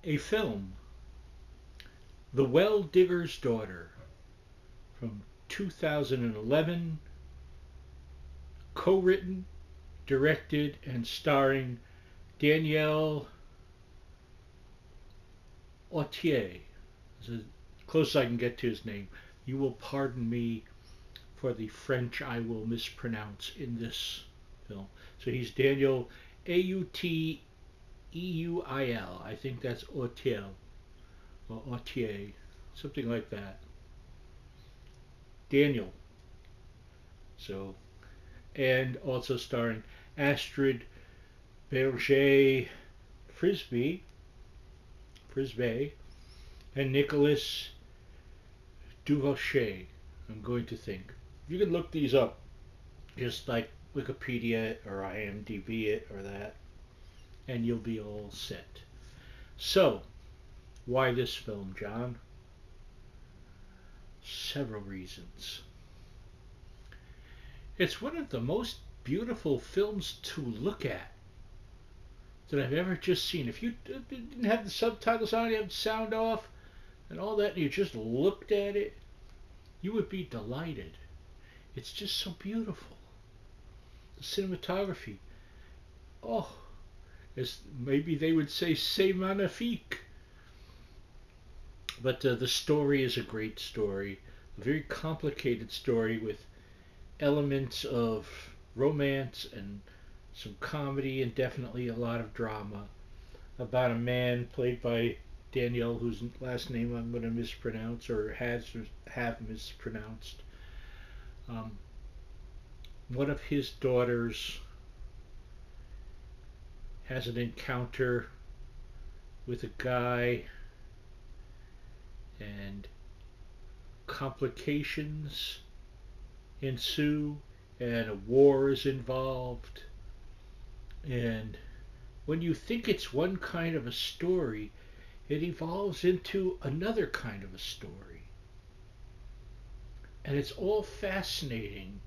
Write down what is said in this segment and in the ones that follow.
a film, The Well Digger's Daughter, from 2011, co-written, directed, and starring Daniel Autier. As close as I can get to his name. You will pardon me for the French I will mispronounce in this film. So he's Daniel Auteuil. I think that's Autier or Autier, something like that. Daniel. So, and also starring Astrid Berger Frisbee, and Nicholas Duvaucher. I'm going to think. You can look these up, just like Wikipedia it or IMDb it or that, and you'll be all set. So, why this film, John? Several reasons. It's one of the most beautiful films to look at that I've ever just seen. If you didn't have the subtitles on, you have the sound off, and all that, and you just looked at it, you would be delighted. It's just so beautiful. The cinematography, oh, as maybe they would say, c'est magnifique. But the story is a great story, a very complicated story with elements of romance and some comedy and definitely a lot of drama about a man played by Daniel, whose last name I'm going to mispronounce or have mispronounced. Um, One of his daughters has an encounter with a guy, and complications ensue, and a war is involved. And when you think it's one kind of a story, it evolves into another kind of a story. And it's all fascinating.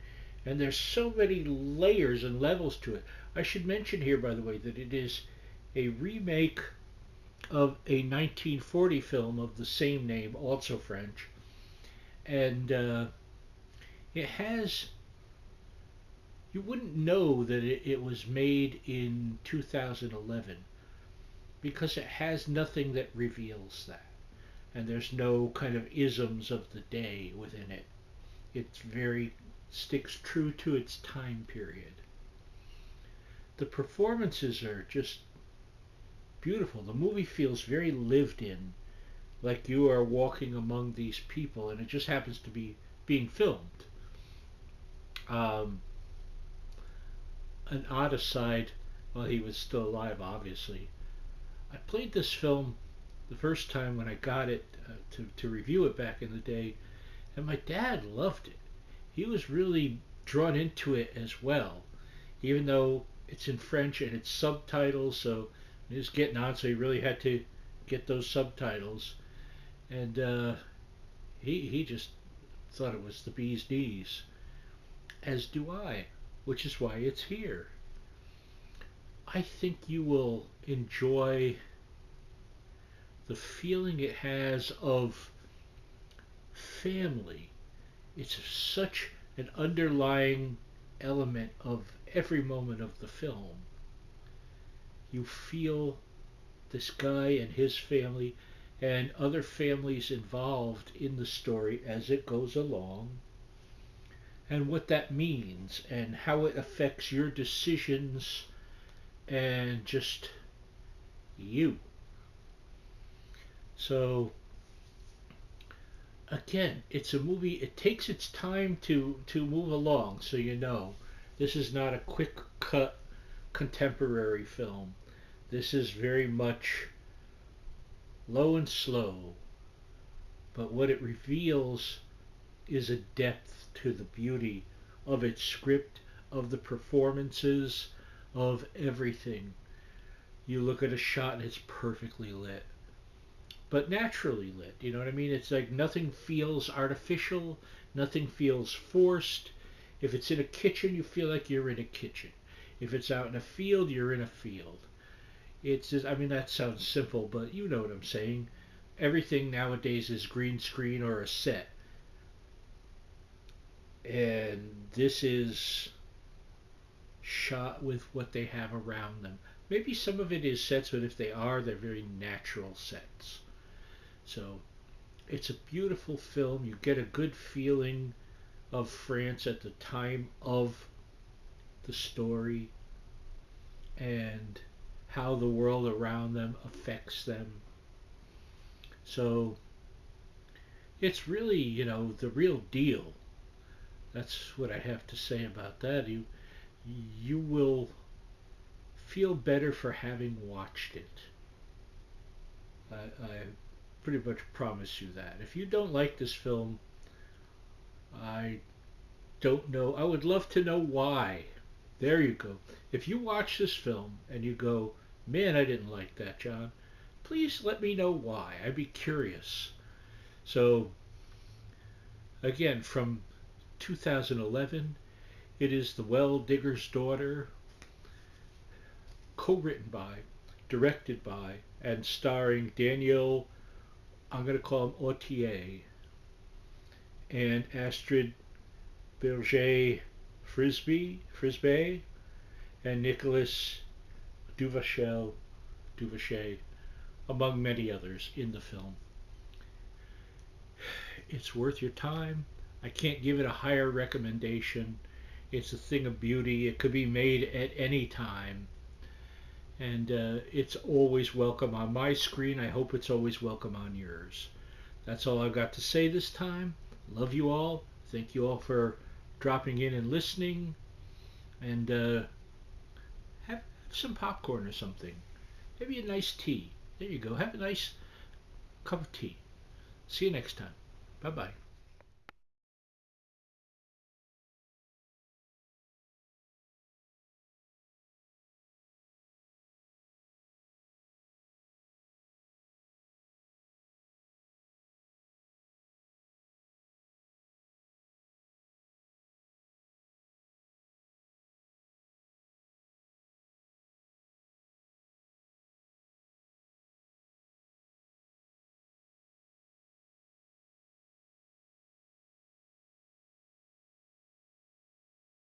And there's so many layers and levels to it. I should mention here, by the way, that it is a remake of a 1940 film of the same name, also French. And it has, you wouldn't know that it was made in 2011 because it has nothing that reveals that. And there's no kind of isms of the day within it. It's very, sticks true to its time period. The performances are just beautiful. The movie feels very lived in, like you are walking among these people, and it just happens to be being filmed. Um, an odd aside, well, he was still alive, obviously. I played this film the first time when I got it to review it back in the day, and my dad loved it. He was really drawn into it as well, even though it's in French and it's subtitles, so he was getting on, so he really had to get those subtitles. And he just thought it was the bee's knees, as do I, which is why it's here. I think you will enjoy the feeling it has of family. It's such an underlying element of every moment of the film. You feel this guy and his family and other families involved in the story as it goes along, and what that means and how it affects your decisions and just you. So again, it's a movie. It takes its time to move along, so you know this is not a quick cut contemporary film. This is very much low and slow, but what it reveals is a depth to the beauty of its script, of the performances, of everything. You look at a shot and it's perfectly lit, but naturally lit. You know what I mean? It's like nothing feels artificial, nothing feels forced. If it's in a kitchen, you feel like you're in a kitchen. If it's out in a field, you're in a field. It's just, I mean, that sounds simple, but you know what I'm saying. Everything nowadays is green screen or a set. And this is shot with what they have around them. Maybe some of it is sets, but if they are, they're very natural sets. So it's a beautiful film. You get a good feeling of France at the time of the story and how the world around them affects them. So it's really, the real deal. That's what I have to say about that. You will feel better for having watched it. I pretty much promise you that. If you don't like this film, I don't know. I would love to know why. There you go. If you watch this film and you go, man, I didn't like that, John, please let me know why. I'd be curious. So, again, from 2011, it is The Well Digger's Daughter, co-written by, directed by, and starring Daniel, I'm going to call him Autier, and Astrid Berger Frisbee, and Nicholas Duvachel, among many others in the film. It's worth your time. I can't give it a higher recommendation. It's a thing of beauty. It could be made at any time. And it's always welcome on my screen. I hope it's always welcome on yours. That's all I've got to say this time. Love you all. Thank you all for dropping in and listening. And have some popcorn or something. Maybe a nice tea. There you go. Have a nice cup of tea. See you next time. Bye bye.